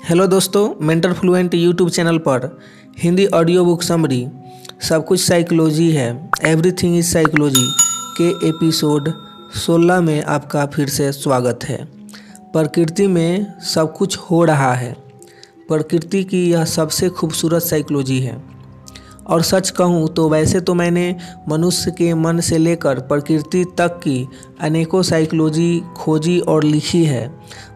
Hello दोस्तों, mentor fluent YouTube channel पर Hindi audio book summary सब कुछ साइकोलॉजी है, एवरीथिंग इज साइकोलॉजी के एपिसोड 16 में आपका फिर से स्वागत है। प्रकृति में सब कुछ हो रहा है। प्रकृति की यह सबसे खूबसूरत साइकोलॉजी है। और सच कहूँ तो वैसे तो मैंने मनुष्य के मन से लेकर प्रकृति तक की अनेकों साइकोलॉजी खोजी और लिखी है,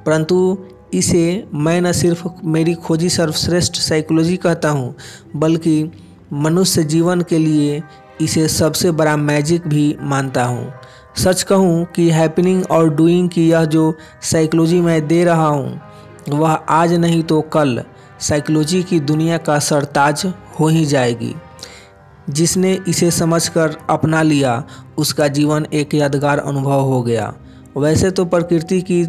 परंतु इसे मैं न सिर्फ मेरी खोजी सर्वश्रेष्ठ साइकोलॉजी कहता हूँ, बल्कि मनुष्य जीवन के लिए इसे सबसे बड़ा मैजिक भी मानता हूँ। सच कहूँ कि हैपनिंग और डूइंग की यह जो साइकोलॉजी मैं दे रहा हूँ, वह आज नहीं तो कल साइकोलॉजी की दुनिया का सरताज हो ही जाएगी। जिसने इसे समझकर अपना लिया, उसका जीवन एक यादगार अनुभव हो गया। वैसे तो प्रकृति की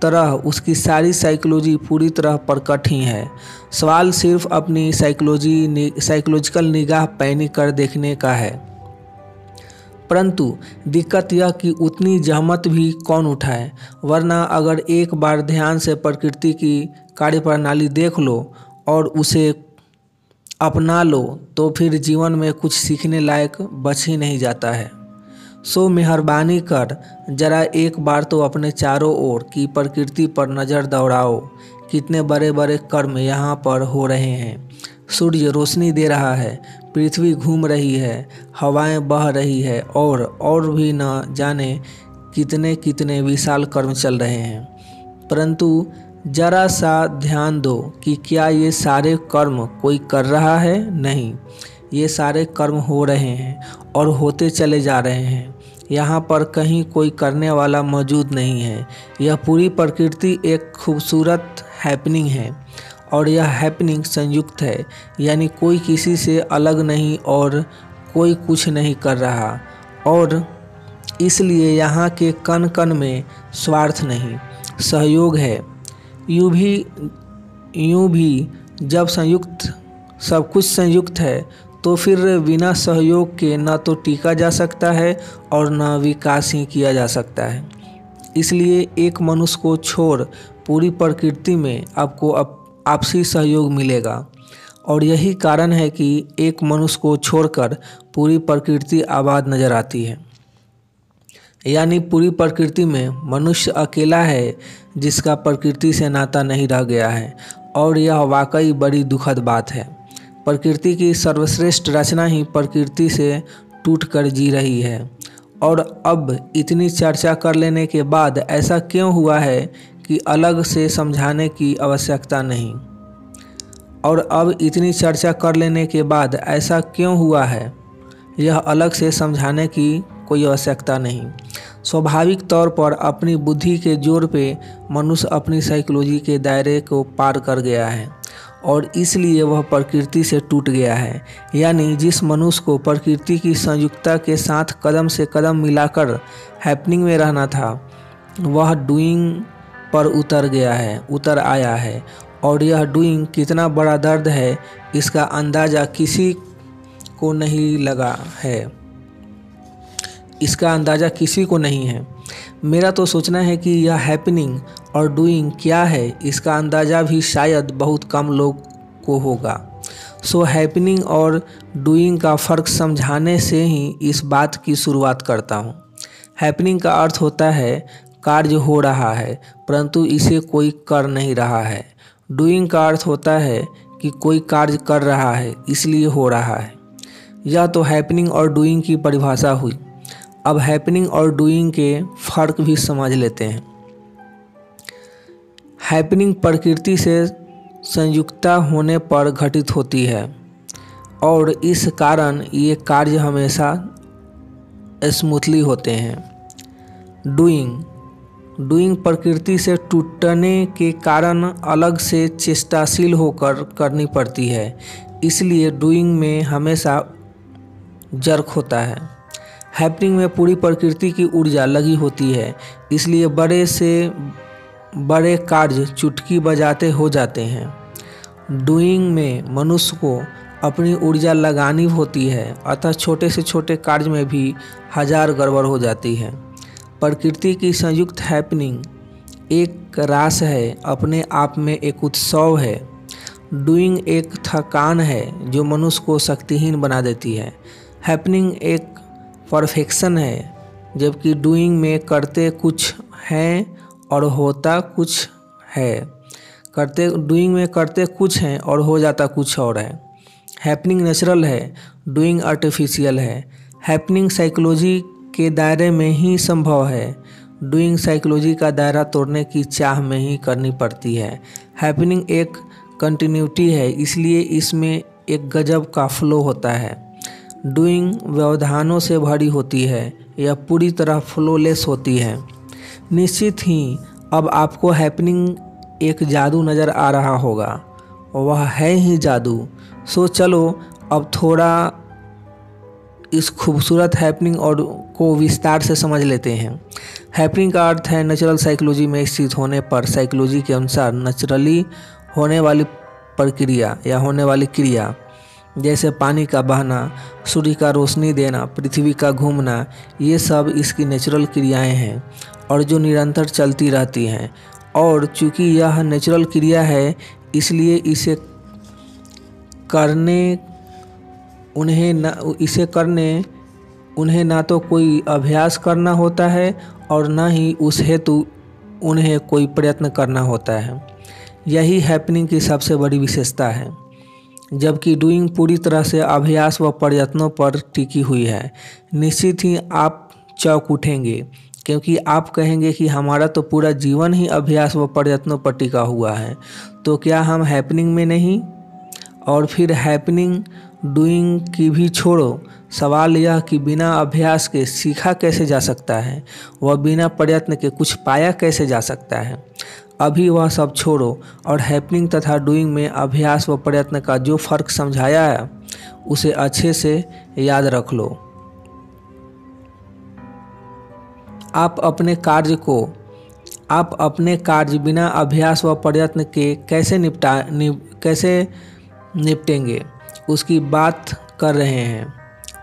तरह उसकी सारी साइकोलॉजी पूरी तरह प्रकट ही है। सवाल सिर्फ अपनी साइकोलॉजिकल निगाह पैनी कर देखने का है। परंतु दिक्कत यह कि उतनी जहमत भी कौन उठाए, वरना अगर एक बार ध्यान से प्रकृति की कार्यप्रणाली देख लो और उसे अपना लो तो फिर जीवन में कुछ सीखने लायक बच ही नहीं जाता है। सो मेहरबानी कर जरा एक बार तो अपने चारों ओर की प्रकृति पर नज़र दौड़ाओ। कितने बड़े बड़े कर्म यहाँ पर हो रहे हैं। सूर्य रोशनी दे रहा है, पृथ्वी घूम रही है, हवाएं बह रही है और भी न जाने कितने कितने विशाल कर्म चल रहे हैं। परंतु जरा सा ध्यान दो कि क्या ये सारे कर्म कोई कर रहा है? नहीं, ये सारे कर्म हो रहे हैं और होते चले जा रहे हैं। यहाँ पर कहीं कोई करने वाला मौजूद नहीं है। यह पूरी प्रकृति एक खूबसूरत हैपनिंग है और यह हैपनिंग संयुक्त है, यानी कोई किसी से अलग नहीं और कोई कुछ नहीं कर रहा। और इसलिए यहाँ के कण कण में स्वार्थ नहीं, सहयोग है। यूँ भी जब सब कुछ संयुक्त है तो फिर बिना सहयोग के न तो टीका जा सकता है और न विकास ही किया जा सकता है। इसलिए एक मनुष्य को छोड़ पूरी प्रकृति में आपको आपसी सहयोग मिलेगा। और यही कारण है कि एक मनुष्य को छोड़कर पूरी प्रकृति आबाद नजर आती है। यानी पूरी प्रकृति में मनुष्य अकेला है जिसका प्रकृति से नाता नहीं रह गया है, और यह वाकई बड़ी दुखद बात है। प्रकृति की सर्वश्रेष्ठ रचना ही प्रकृति से टूट कर जी रही है। और अब इतनी चर्चा कर लेने के बाद ऐसा क्यों हुआ है कि अलग से समझाने की आवश्यकता नहीं? और अब इतनी चर्चा कर लेने के बाद ऐसा क्यों हुआ है, यह अलग से समझाने की कोई आवश्यकता नहीं। स्वाभाविक तौर पर अपनी बुद्धि के जोर पे मनुष्य अपनी साइकोलॉजी के दायरे को पार कर गया है और इसलिए वह प्रकृति से टूट गया है। यानी जिस मनुष्य को प्रकृति की संयुक्तता के साथ कदम से कदम मिलाकर हैपनिंग में रहना था, वह डूइंग पर उतर आया है। और यह डूइंग कितना बड़ा दर्द है, इसका अंदाज़ा किसी को नहीं लगा है। इसका अंदाज़ा किसी को नहीं है। मेरा तो सोचना है कि यह हैपनिंग और डूइंग क्या है, इसका अंदाज़ा भी शायद बहुत कम लोग को होगा। सो हैपनिंग और डूइंग का फ़र्क समझाने से ही इस बात की शुरुआत करता हूँ। हैपनिंग का अर्थ होता है कार्य हो रहा है परंतु इसे कोई कर नहीं रहा है। डूइंग का अर्थ होता है कि कोई कार्य कर रहा है इसलिए हो रहा है। यह तो हैपनिंग और डूइंग की परिभाषा हुई। अब हैपनिंग और डूइंग के फ़र्क भी समझ लेते हैं। हैपनिंग प्रकृति से संयुक्तता होने पर घटित होती है और इस कारण ये कार्य हमेशा स्मूथली होते हैं। डूइंग प्रकृति से टूटने के कारण अलग से चेष्टाशील होकर करनी पड़ती है, इसलिए डूइंग में हमेशा जर्क होता है। हैपनिंग में पूरी प्रकृति की ऊर्जा लगी होती है, इसलिए बड़े से बड़े कार्य चुटकी बजाते हो जाते हैं। डूइंग में मनुष्य को अपनी ऊर्जा लगानी होती है, अतः छोटे से छोटे कार्य में भी हजार गड़बड़ हो जाती है। प्रकृति की संयुक्त हैपनिंग एक रास है, अपने आप में एक उत्सव है। डूइंग एक थकान है जो मनुष्य को शक्तिहीन बना देती है। हैपनिंग एक परफेक्शन है, जबकि डूइंग में करते कुछ हैं और होता कुछ है। डूइंग में करते कुछ हैं और हो जाता कुछ और है। हैपनिंग नेचुरल है, डूइंग आर्टिफिशियल है। हैपनिंग साइकोलॉजी के दायरे में ही संभव है, डूइंग साइकोलॉजी का दायरा तोड़ने की चाह में ही करनी पड़ती है। हैपनिंग एक कंटिन्यूटी है, इसलिए इसमें एक गजब का फ्लो होता है। डूइंग व्यवधानों से भरी होती है, यह पूरी तरह फ्लोलेस होती है। निश्चित ही अब आपको हैपनिंग एक जादू नज़र आ रहा होगा, वह है ही जादू। सो चलो अब थोड़ा इस खूबसूरत हैपनिंग और को विस्तार से समझ लेते हैं। हैपनिंग का अर्थ है नेचुरल साइकोलॉजी में स्थित होने पर साइकोलॉजी के अनुसार नेचुरली होने वाली प्रक्रिया या होने वाली क्रिया, जैसे पानी का बहना, सूर्य का रोशनी देना, पृथ्वी का घूमना, ये सब इसकी नेचुरल क्रियाएं हैं और जो निरंतर चलती रहती हैं। और चूँकि यह नेचुरल क्रिया है, इसलिए इसे करने उन्हें ना तो कोई अभ्यास करना होता है और न ही उस हेतु उन्हें कोई प्रयत्न करना होता है। यही हैपनिंग की सबसे बड़ी विशेषता है, जबकि डूइंग पूरी तरह से अभ्यास व प्रयत्नों पर टिकी हुई है। निश्चित ही आप चौंक उठेंगे, क्योंकि आप कहेंगे कि हमारा तो पूरा जीवन ही अभ्यास व प्रयत्नों पर टिका हुआ है, तो क्या हम हैपनिंग में नहीं? और फिर हैपनिंग डूइंग की भी छोड़ो, सवाल यह कि बिना अभ्यास के सीखा कैसे जा सकता है, वह बिना प्रयत्न के कुछ पाया कैसे जा सकता है। अभी वह सब छोड़ो और हैपनिंग तथा डूइंग में अभ्यास व प्रयत्न का जो फ़र्क समझाया है, उसे अच्छे से याद रख लो। आप अपने कार्य बिना अभ्यास व प्रयत्न के कैसे निपटेंगे, उसकी बात कर रहे हैं।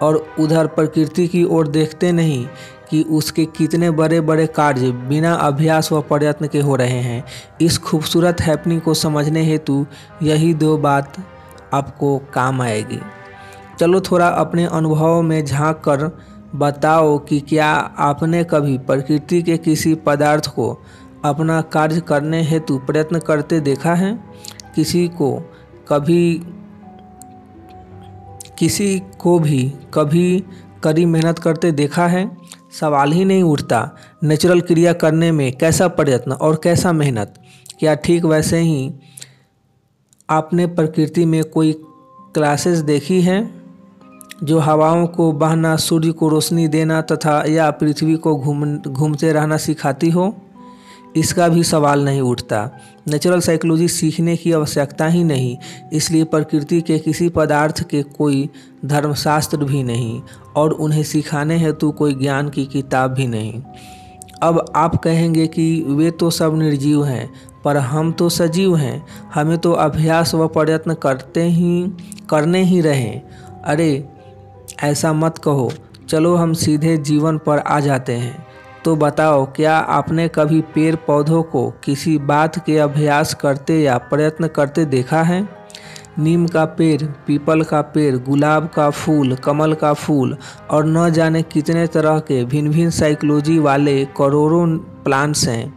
और उधर प्रकृति की ओर देखते नहीं कि उसके कितने बड़े बड़े कार्य बिना अभ्यास व प्रयत्न के हो रहे हैं। इस खूबसूरत हैपनिंग को समझने हेतु यही दो बात आपको काम आएगी। चलो थोड़ा अपने अनुभव में झांक कर बताओ कि क्या आपने कभी प्रकृति के किसी पदार्थ को अपना कार्य करने हेतु प्रयत्न करते देखा है? किसी को भी कभी कड़ी मेहनत करते देखा है? सवाल ही नहीं उठता। नेचुरल क्रिया करने में कैसा प्रयत्न और कैसा मेहनत। क्या ठीक वैसे ही आपने प्रकृति में कोई क्लासेस देखी हैं जो हवाओं को बहना, सूर्य को रोशनी देना तथा या पृथ्वी को घूमते रहना सिखाती हो? इसका भी सवाल नहीं उठता। नेचुरल साइकोलॉजी सीखने की आवश्यकता ही नहीं, इसलिए प्रकृति के किसी पदार्थ के कोई धर्मशास्त्र भी नहीं और उन्हें सिखाने हेतु कोई ज्ञान की किताब भी नहीं। अब आप कहेंगे कि वे तो सब निर्जीव हैं, पर हम तो सजीव हैं, हमें तो अभ्यास व प्रयत्न करने ही रहें। अरे ऐसा मत कहो, चलो हम सीधे जीवन पर आ जाते हैं। तो बताओ, क्या आपने कभी पेड़ पौधों को किसी बात के अभ्यास करते या प्रयत्न करते देखा है? नीम का पेड़, पीपल का पेड़, गुलाब का फूल, कमल का फूल और न जाने कितने तरह के भिन्न भिन्न साइकोलॉजी वाले करोड़ों प्लांट्स हैं।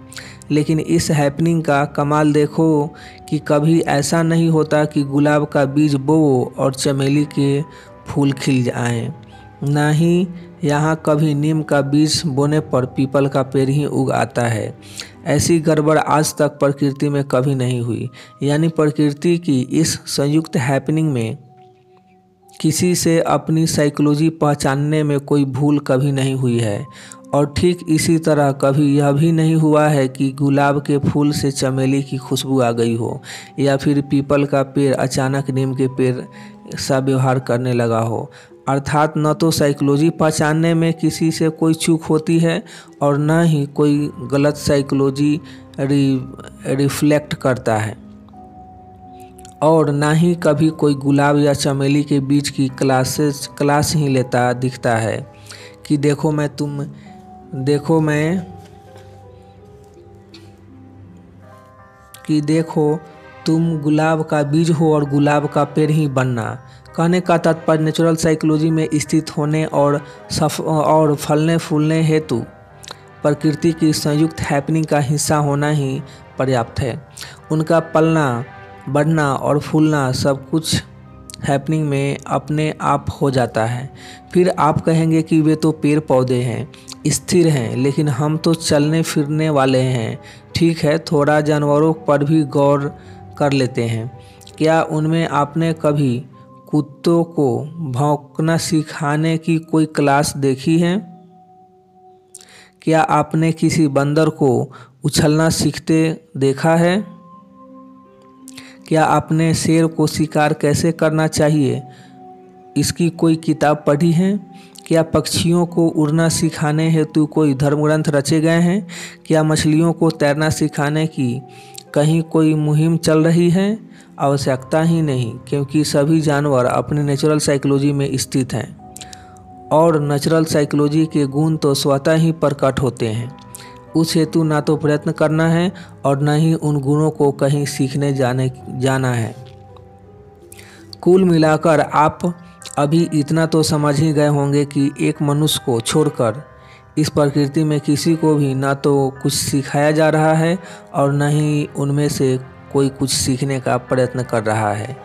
लेकिन इस हैपनिंग का कमाल देखो कि कभी ऐसा नहीं होता कि गुलाब का बीज बोओ और चमेली के फूल खिल जाएं। ना ही यहाँ कभी नीम का बीज बोने पर पीपल का पेड़ ही उग आता है। ऐसी गड़बड़ आज तक प्रकृति में कभी नहीं हुई। यानी प्रकृति की इस संयुक्त हैपनिंग में किसी से अपनी साइकोलॉजी पहचानने में कोई भूल कभी नहीं हुई है। और ठीक इसी तरह कभी यह भी नहीं हुआ है कि गुलाब के फूल से चमेली की खुशबू आ गई हो या फिर पीपल का पेड़ अचानक नीम के पेड़ सा व्यवहार करने लगा हो। अर्थात न तो साइकोलॉजी पहचानने में किसी से कोई चूक होती है और न ही कोई गलत साइकोलॉजी रिफ्लेक्ट करता है, और ना ही कभी कोई गुलाब या चमेली के बीच की क्लास ही लेता दिखता है कि देखो मैं कि देखो तुम गुलाब का बीज हो और गुलाब का पेड़ ही बनना। कहने का तात्पर्य नेचुरल साइकोलॉजी में स्थित होने और फलने फूलने हेतु प्रकृति की संयुक्त हैपनिंग का हिस्सा होना ही पर्याप्त है। उनका पलना बढ़ना और फूलना सब कुछ हैपनिंग में अपने आप हो जाता है। फिर आप कहेंगे कि वे तो पेड़ पौधे हैं, स्थिर हैं, लेकिन हम तो चलने फिरने वाले हैं। ठीक है, थोड़ा जानवरों पर भी गौर कर लेते हैं। क्या उनमें आपने कभी कुत्तों को भौंकना सिखाने की कोई क्लास देखी है? क्या आपने किसी बंदर को उछलना सीखते देखा है? क्या आपने शेर को शिकार कैसे करना चाहिए इसकी कोई किताब पढ़ी है? क्या पक्षियों को उड़ना सिखाने हेतु कोई धर्मग्रंथ रचे गए हैं? क्या मछलियों को तैरना सिखाने की कहीं कोई मुहिम चल रही है? आवश्यकता ही नहीं, क्योंकि सभी जानवर अपने नेचुरल साइकोलॉजी में स्थित हैं और नेचुरल साइकोलॉजी के गुण तो स्वतः ही प्रकट होते हैं। उस हेतु ना तो प्रयत्न करना है और न ही उन गुणों को कहीं सीखने जाना है। कुल मिलाकर आप अभी इतना तो समझ ही गए होंगे कि एक मनुष्य को छोड़कर इस प्रकृति में किसी को भी ना तो कुछ सिखाया जा रहा है और न ही उनमें से कोई कुछ सीखने का प्रयत्न कर रहा है।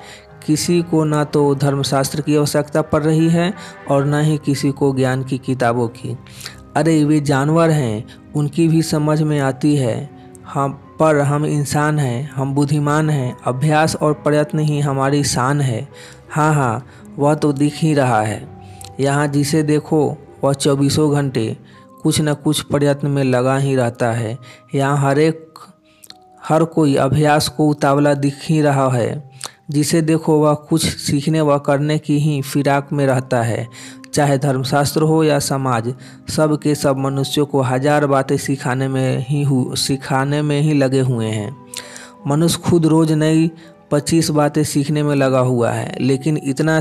किसी को ना तो धर्मशास्त्र की आवश्यकता पड़ रही है और न ही किसी को ज्ञान की किताबों की। अरे वे जानवर हैं, उनकी भी समझ में आती है। हम इंसान हैं, हम बुद्धिमान हैं। अभ्यास और प्रयत्न ही हमारी शान है। हाँ, वह तो दिख ही रहा है। यहाँ जिसे देखो वह 24 घंटे कुछ न कुछ प्रयत्न में लगा ही रहता है। यहाँ हर कोई अभ्यास को उतावला दिख ही रहा है। जिसे देखो वह कुछ सीखने व करने की ही फिराक में रहता है। चाहे धर्मशास्त्र हो या समाज, सब के सब मनुष्यों को हजार बातें सिखाने में ही लगे हुए हैं। मनुष्य खुद रोज नई 25 बातें सीखने में लगा हुआ है, लेकिन इतना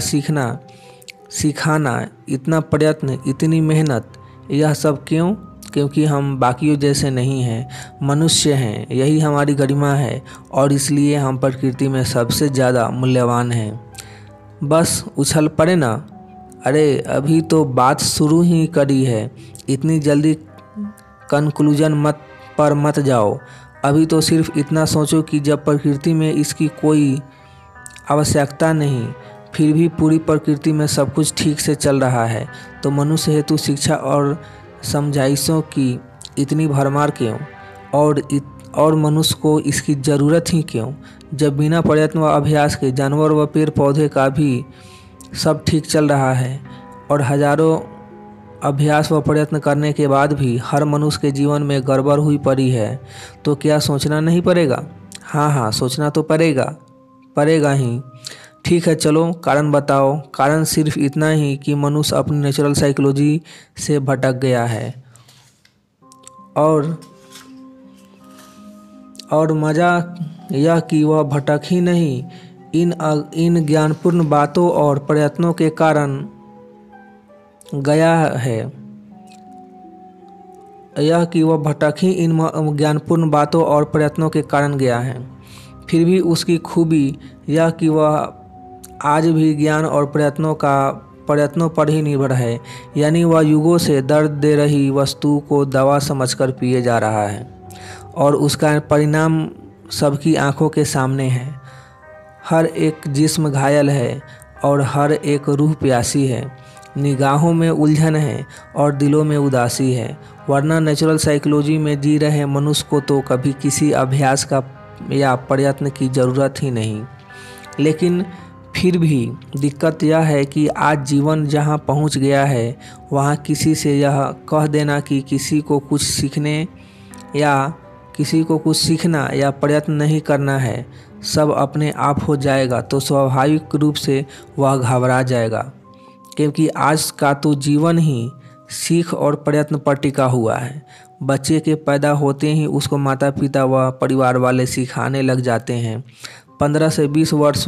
सिखाना, इतना प्रयत्न, इतनी मेहनत, यह सब क्यों? क्योंकि हम बाकियों जैसे नहीं हैं, मनुष्य हैं। यही हमारी गरिमा है और इसलिए हम प्रकृति में सबसे ज़्यादा मूल्यवान हैं। बस उछल पड़े ना। अरे अभी तो बात शुरू ही करी है, इतनी जल्दी कंक्लूजन मत जाओ। अभी तो सिर्फ इतना सोचो कि जब प्रकृति में इसकी कोई आवश्यकता नहीं, फिर भी पूरी प्रकृति में सब कुछ ठीक से चल रहा है, तो मनुष्य हेतु शिक्षा और समझाइशों की इतनी भरमार क्यों? और मनुष्य को इसकी ज़रूरत ही क्यों? जब बिना प्रयत्न व अभ्यास के जानवर व पेड़ पौधे का भी सब ठीक चल रहा है और हजारों अभ्यास व प्रयत्न करने के बाद भी हर मनुष्य के जीवन में गड़बड़ हुई पड़ी है, तो क्या सोचना नहीं पड़ेगा? हाँ, सोचना तो पड़ेगा ही। ठीक है, चलो कारण बताओ। कारण सिर्फ इतना ही कि मनुष्य अपनी नेचुरल साइकोलॉजी से भटक गया है और मज़ा यह कि वह भटक ही नहीं, इन ज्ञानपूर्ण बातों और प्रयत्नों के कारण गया है। यह कि वह भटक ही इन ज्ञानपूर्ण बातों और प्रयत्नों के कारण गया है। फिर भी उसकी खूबी यह कि वह आज भी ज्ञान और प्रयत्नों पर ही निर्भर है। यानी वह युगों से दर्द दे रही वस्तु को दवा समझकर पिए जा रहा है और उसका परिणाम सबकी आंखों के सामने है। हर एक जिस्म घायल है और हर एक रूह प्यासी है। निगाहों में उलझन है और दिलों में उदासी है। वरना नेचुरल साइकोलॉजी में जी रहे मनुष्य को तो कभी किसी अभ्यास का या प्रयत्न की ज़रूरत ही नहीं। लेकिन फिर भी दिक्कत यह है कि आज जीवन जहां पहुंच गया है, वहां किसी से यह कह देना कि किसी को कुछ सीखना या प्रयत्न नहीं करना है, सब अपने आप हो जाएगा, तो स्वाभाविक रूप से वह घबरा जाएगा। क्योंकि आज का तो जीवन ही सीख और प्रयत्न पर टिका हुआ है। बच्चे के पैदा होते ही उसको माता पिता व परिवार वाले सिखाने लग जाते हैं। 15 से 20 वर्ष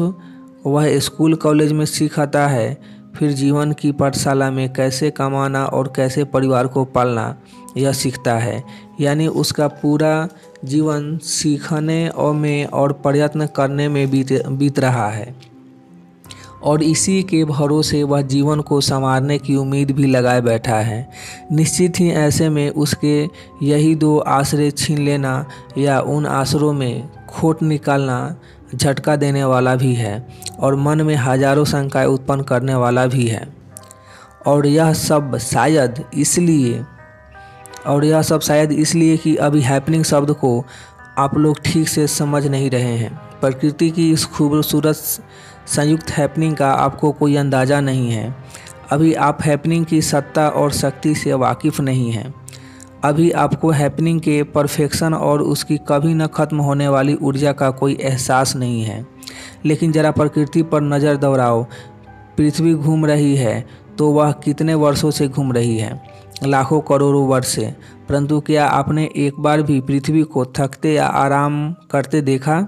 वह स्कूल कॉलेज में सीखता है, फिर जीवन की पाठशाला में कैसे कमाना और कैसे परिवार को पालना यह सीखता है। यानी उसका पूरा जीवन सीखने और प्रयत्न करने में बीत रहा है और इसी के भरोसे वह जीवन को संवारने की उम्मीद भी लगाए बैठा है। निश्चित ही ऐसे में उसके यही दो आसरे छीन लेना या उन आसरों में खोट निकालना झटका देने वाला भी है और मन में हजारों शंकाएं उत्पन्न करने वाला भी है। और यह सब शायद इसलिए कि अभी हैपनिंग शब्द को आप लोग ठीक से समझ नहीं रहे हैं। प्रकृति की इस खूबसूरत संयुक्त हैपनिंग का आपको कोई अंदाज़ा नहीं है। अभी आप हैपनिंग की सत्ता और शक्ति से वाकिफ़ नहीं हैं। अभी आपको हैपनिंग के परफेक्शन और उसकी कभी न खत्म होने वाली ऊर्जा का कोई एहसास नहीं है। लेकिन ज़रा प्रकृति पर नज़र दौड़ाओ। पृथ्वी घूम रही है तो वह कितने वर्षों से घूम रही है? लाखों करोड़ों वर्ष से। परंतु क्या आपने एक बार भी पृथ्वी को थकते या आराम करते देखा?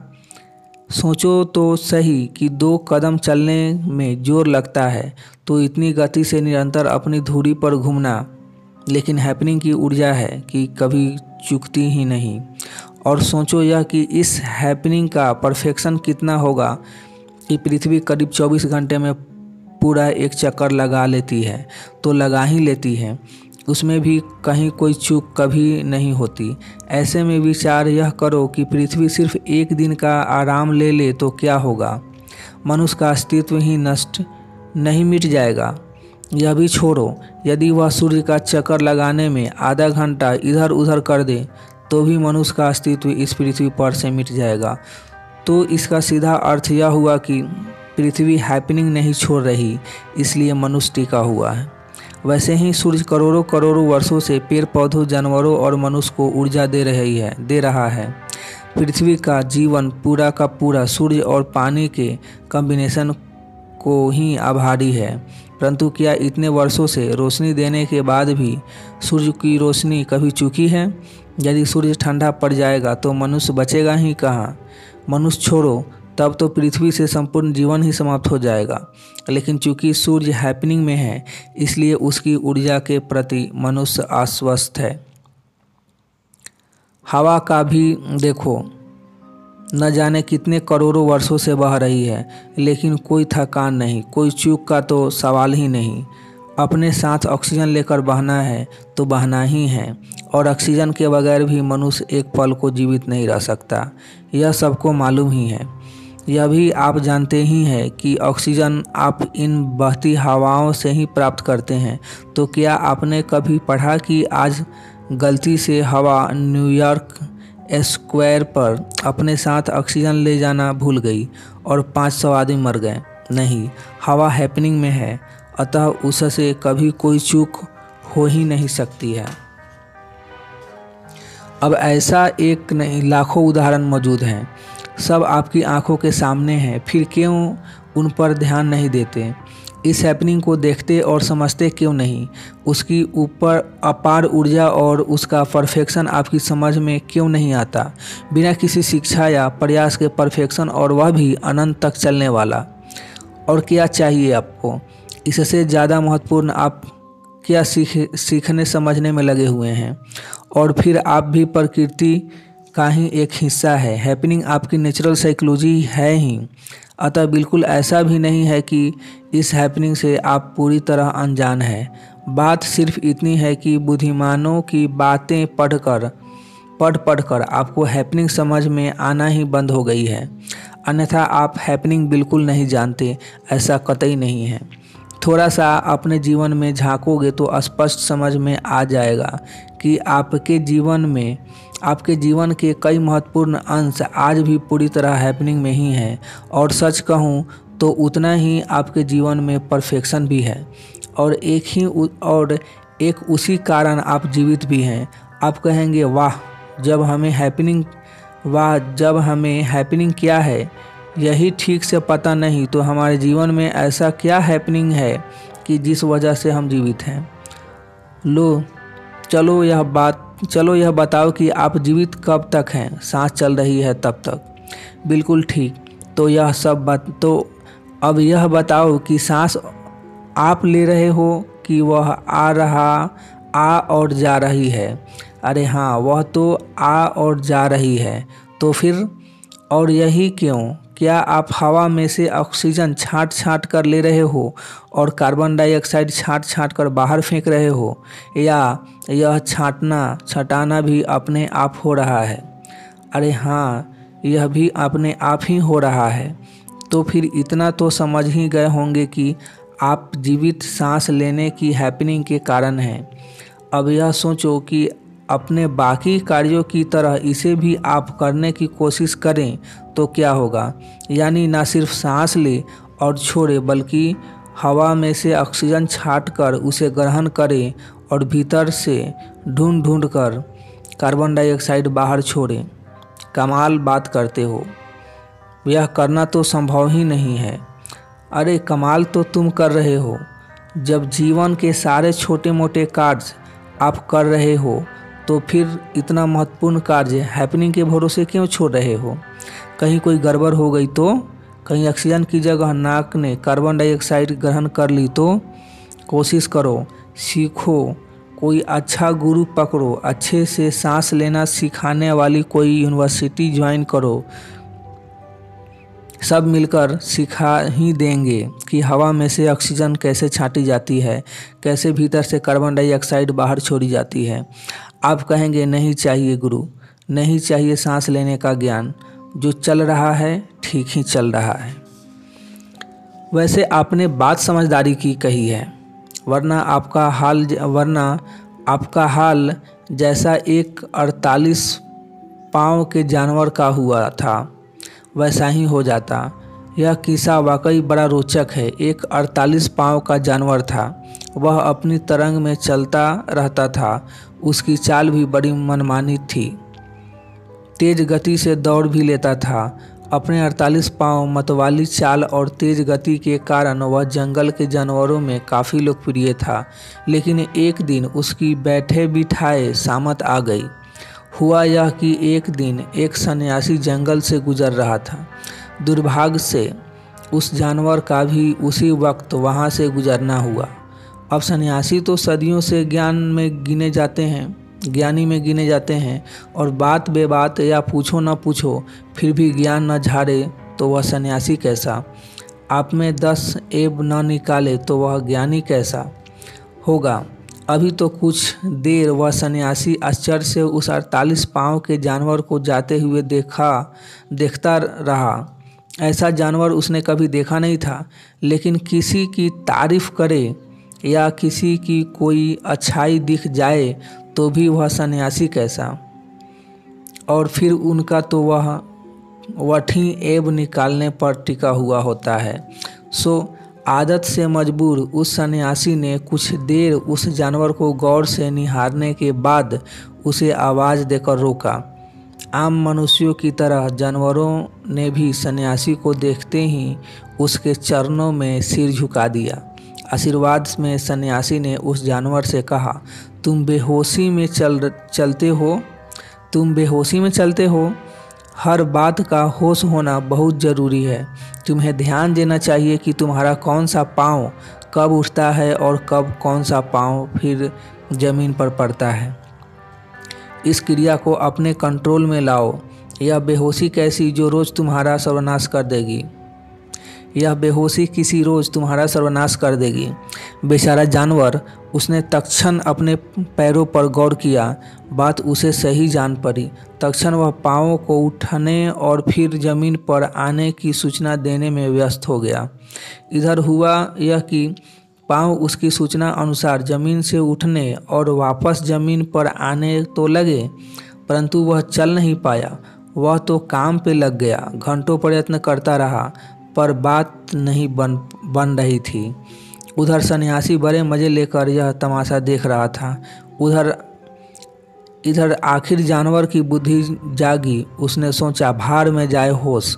सोचो तो सही कि 2 कदम चलने में जोर लगता है तो इतनी गति से निरंतर अपनी धुरी पर घूमना, लेकिन हैपनिंग की ऊर्जा है कि कभी चूकती ही नहीं। और सोचो यह कि इस हैपनिंग का परफेक्शन कितना होगा कि पृथ्वी करीब 24 घंटे में पूरा एक चक्कर लगा लेती है तो लगा ही लेती है, उसमें भी कहीं कोई चूक कभी नहीं होती। ऐसे में विचार यह करो कि पृथ्वी सिर्फ एक दिन का आराम ले ले तो क्या होगा? मनुष्य का अस्तित्व ही नष्ट नहीं मिट जाएगा? यह भी छोड़ो, यदि वह सूर्य का चक्कर लगाने में आधा घंटा इधर उधर कर दे तो भी मनुष्य का अस्तित्व इस पृथ्वी पर से मिट जाएगा। तो इसका सीधा अर्थ यह हुआ कि पृथ्वी हैपनिंग नहीं छोड़ रही, इसलिए मनुष्य टिका हुआ है। वैसे ही सूर्य करोड़ों करोड़ों वर्षों से पेड़ पौधों, जानवरों और मनुष्य को ऊर्जा दे रहा है। पृथ्वी का जीवन पूरा का पूरा सूर्य और पानी के कॉम्बिनेशन को ही आभारी है। परंतु क्या इतने वर्षों से रोशनी देने के बाद भी सूर्य की रोशनी कभी चूकी है? यदि सूर्य ठंडा पड़ जाएगा तो मनुष्य बचेगा ही कहाँ? मनुष्य छोड़ो, तब तो पृथ्वी से संपूर्ण जीवन ही समाप्त हो जाएगा। लेकिन चूंकि सूर्य हैपनिंग में है, इसलिए उसकी ऊर्जा के प्रति मनुष्य आश्वस्त है। हवा का भी देखो, न जाने कितने करोड़ों वर्षों से बह रही है, लेकिन कोई थकान नहीं, कोई चूक का तो सवाल ही नहीं। अपने साथ ऑक्सीजन लेकर बहना है तो बहना ही है, और ऑक्सीजन के बगैर भी मनुष्य एक पल को जीवित नहीं रह सकता। यह सबको मालूम ही है। यह भी आप जानते ही हैं कि ऑक्सीजन आप इन बहती हवाओं से ही प्राप्त करते हैं। तो क्या आपने कभी पढ़ा कि आज गलती से हवा न्यूयॉर्क स्क्वायर पर अपने साथ ऑक्सीजन ले जाना भूल गई और 500 आदमी मर गए? नहीं, हवा हैपनिंग में है, अतः उससे कभी कोई चूक हो ही नहीं सकती है। अब ऐसा एक नहीं, लाखों उदाहरण मौजूद हैं, सब आपकी आंखों के सामने हैं। फिर क्यों उन पर ध्यान नहीं देते? इस हैपनिंग को देखते और समझते क्यों नहीं? उसकी ऊपर अपार ऊर्जा और उसका परफेक्शन आपकी समझ में क्यों नहीं आता? बिना किसी शिक्षा या प्रयास के परफेक्शन, और वह भी अनंत तक चलने वाला। और क्या चाहिए आपको? इससे ज़्यादा महत्वपूर्ण आप क्या सीखने समझने में लगे हुए हैं? और फिर आप भी प्रकृति का ही एक हिस्सा है। हैपनिंग आपकी नेचुरल साइकोलॉजी है ही, अतः बिल्कुल ऐसा भी नहीं है कि इस हैपनिंग से आप पूरी तरह अनजान हैं। बात सिर्फ इतनी है कि बुद्धिमानों की बातें पढ़कर आपको हैपनिंग समझ में आना ही बंद हो गई है, अन्यथा आप हैपनिंग बिल्कुल नहीं जानते, ऐसा कतई नहीं है। थोड़ा सा अपने जीवन में झांकोगे तो स्पष्ट समझ में आ जाएगा कि आपके जीवन के कई महत्वपूर्ण अंश आज भी पूरी तरह हैपनिंग में ही हैं। और सच कहूँ तो उतना ही आपके जीवन में परफेक्शन भी है, और एक उसी कारण आप जीवित भी हैं। आप कहेंगे वाह, जब हमें हैपनिंग क्या है यही ठीक से पता नहीं, तो हमारे जीवन में ऐसा क्या हैपनिंग है कि जिस वजह से हम जीवित हैं? चलो यह बताओ कि आप जीवित कब तक हैं? सांस चल रही है तब तक। बिल्कुल ठीक। तो अब यह बताओ कि सांस आप ले रहे हो कि वह आ और जा रही है? अरे हाँ, वह तो आ और जा रही है, तो फिर और यही क्यों? क्या आप हवा में से ऑक्सीजन छांट छांट कर ले रहे हो और कार्बन डाइऑक्साइड छांट छांट कर बाहर फेंक रहे हो, या यह छटाना भी अपने आप हो रहा है? अरे हाँ, यह भी अपने आप ही हो रहा है। तो फिर इतना तो समझ ही गए होंगे कि आप जीवित सांस लेने की हैपनिंग के कारण हैं। अब यह सोचो कि अपने बाकी कार्यों की तरह इसे भी आप करने की कोशिश करें तो क्या होगा। यानी ना सिर्फ सांस ले और छोड़े, बल्कि हवा में से ऑक्सीजन छांट कर उसे ग्रहण करें और भीतर से ढूंढ ढूंढ कर कार्बन डाइऑक्साइड बाहर छोड़ें। कमाल बात करते हो, यह करना तो संभव ही नहीं है। अरे कमाल तो तुम कर रहे हो। जब जीवन के सारे छोटे मोटे कार्य आप कर रहे हो तो फिर इतना महत्वपूर्ण कार्य हैपनिंग के भरोसे क्यों छोड़ रहे हो? कहीं कोई गड़बड़ हो गई तो? कहीं ऑक्सीजन की जगह नाक ने कार्बन डाइऑक्साइड ग्रहण कर ली तो? कोशिश करो, सीखो, कोई अच्छा गुरु पकड़ो, अच्छे से सांस लेना सिखाने वाली कोई यूनिवर्सिटी ज्वाइन करो। सब मिलकर सिखा ही देंगे कि हवा में से ऑक्सीजन कैसे छांटी जाती है, कैसे भीतर से कार्बन डाइऑक्साइड बाहर छोड़ी जाती है। आप कहेंगे नहीं चाहिए गुरु, नहीं चाहिए सांस लेने का ज्ञान, जो चल रहा है ठीक ही चल रहा है। वैसे आपने बात समझदारी की कही है, वरना आपका हाल जैसा एक 48 पाँव के जानवर का हुआ था वैसा ही हो जाता। यह किस्सा वाकई बड़ा रोचक है। एक 48 पाँव का जानवर था, वह अपनी तरंग में चलता रहता था। उसकी चाल भी बड़ी मनमानी थी, तेज गति से दौड़ भी लेता था। अपने 48 पाँव मतवाली चाल और तेज गति के कारण वह जंगल के जानवरों में काफ़ी लोकप्रिय था। लेकिन एक दिन उसकी बैठे बिठाए सामत आ गई। हुआ यह कि एक दिन एक सन्यासी जंगल से गुजर रहा था। दुर्भाग्य से उस जानवर का भी उसी वक्त वहाँ से गुजरना हुआ। अब सन्यासी तो सदियों से ज्ञानी में गिने जाते हैं और बात बेबात या पूछो न पूछो फिर भी ज्ञान न झाड़े तो वह सन्यासी कैसा? आप में 10 ऐब न निकाले तो वह ज्ञानी कैसा होगा? अभी तो कुछ देर वह सन्यासी आश्चर्य से उस 48 पाँव के जानवर को जाते हुए देखता रहा। ऐसा जानवर उसने कभी देखा नहीं था। लेकिन किसी की तारीफ करे या किसी की कोई अच्छाई दिख जाए तो भी वह सन्यासी कैसा? और फिर उनका तो वह वठी ऐब निकालने पर टिका हुआ होता है। सो आदत से मजबूर उस सन्यासी ने कुछ देर उस जानवर को गौर से निहारने के बाद उसे आवाज़ देकर रोका। आम मनुष्यों की तरह जानवरों ने भी सन्यासी को देखते ही उसके चरणों में सिर झुका दिया। आशीर्वाद में सन्यासी ने उस जानवर से कहा, तुम बेहोशी में चलते हो। हर बात का होश होना बहुत ज़रूरी है। तुम्हें ध्यान देना चाहिए कि तुम्हारा कौन सा पाँव कब उठता है और कब कौन सा पाँव फिर ज़मीन पर पड़ता है। इस क्रिया को अपने कंट्रोल में लाओ। यह बेहोशी कैसी जो रोज़ तुम्हारा सर्वनाश कर देगी। बेचारा जानवर, उसने तत्क्षण अपने पैरों पर गौर किया। बात उसे सही जान पड़ी। तत्क्षण वह पाँवों को उठने और फिर जमीन पर आने की सूचना देने में व्यस्त हो गया। इधर हुआ यह कि पाँव उसकी सूचना अनुसार जमीन से उठने और वापस जमीन पर आने तो लगे, परंतु वह चल नहीं पाया। वह तो काम पे लग गया। घंटों प्रयत्न करता रहा पर बात नहीं बन रही थी। उधर सन्यासी बड़े मज़े लेकर यह तमाशा देख रहा था। इधर आखिर जानवर की बुद्धि जागी। उसने सोचा, भार में जाए होश।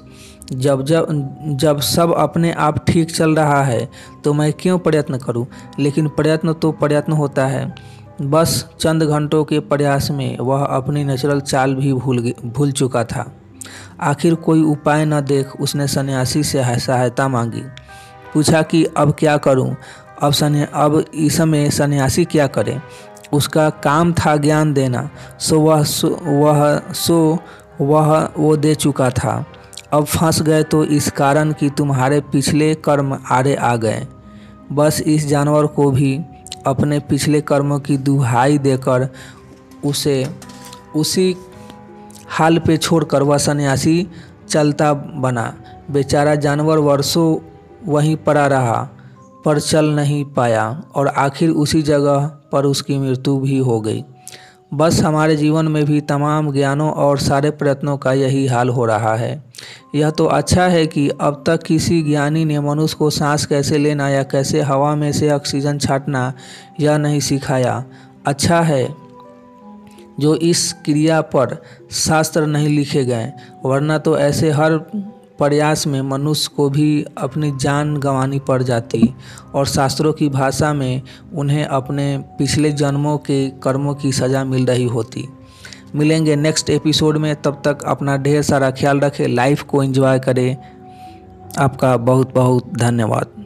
जब सब अपने आप ठीक चल रहा है तो मैं क्यों प्रयत्न करूं? लेकिन प्रयत्न तो प्रयत्न होता है। बस चंद घंटों के प्रयास में वह अपनी नेचुरल चाल भी भूल चुका था। आखिर कोई उपाय न देख उसने सन्यासी से सहायता मांगी। पूछा कि अब क्या करूं? अब इस समय सन्यासी क्या करे? उसका काम था ज्ञान देना, वह वो दे चुका था। अब फंस गए तो इस कारण कि तुम्हारे पिछले कर्म आड़े आ गए। बस इस जानवर को भी अपने पिछले कर्मों की दुहाई देकर उसे उसी हाल पे छोड़कर वह सन्यासी चलता बना। बेचारा जानवर वर्षों वहीं पड़ा रहा पर चल नहीं पाया और आखिर उसी जगह पर उसकी मृत्यु भी हो गई। बस हमारे जीवन में भी तमाम ज्ञानों और सारे प्रयत्नों का यही हाल हो रहा है। यह तो अच्छा है कि अब तक किसी ज्ञानी ने मनुष्य को सांस कैसे लेना या कैसे हवा में से ऑक्सीजन छांटना यह नहीं सिखाया। अच्छा है जो इस क्रिया पर शास्त्र नहीं लिखे गए, वरना तो ऐसे हर प्रयास में मनुष्य को भी अपनी जान गंवानी पड़ जाती और शास्त्रों की भाषा में उन्हें अपने पिछले जन्मों के कर्मों की सज़ा मिल रही होती। मिलेंगे नेक्स्ट एपिसोड में, तब तक अपना ढेर सारा ख्याल रखें, लाइफ को एंजॉय करें। आपका बहुत बहुत धन्यवाद।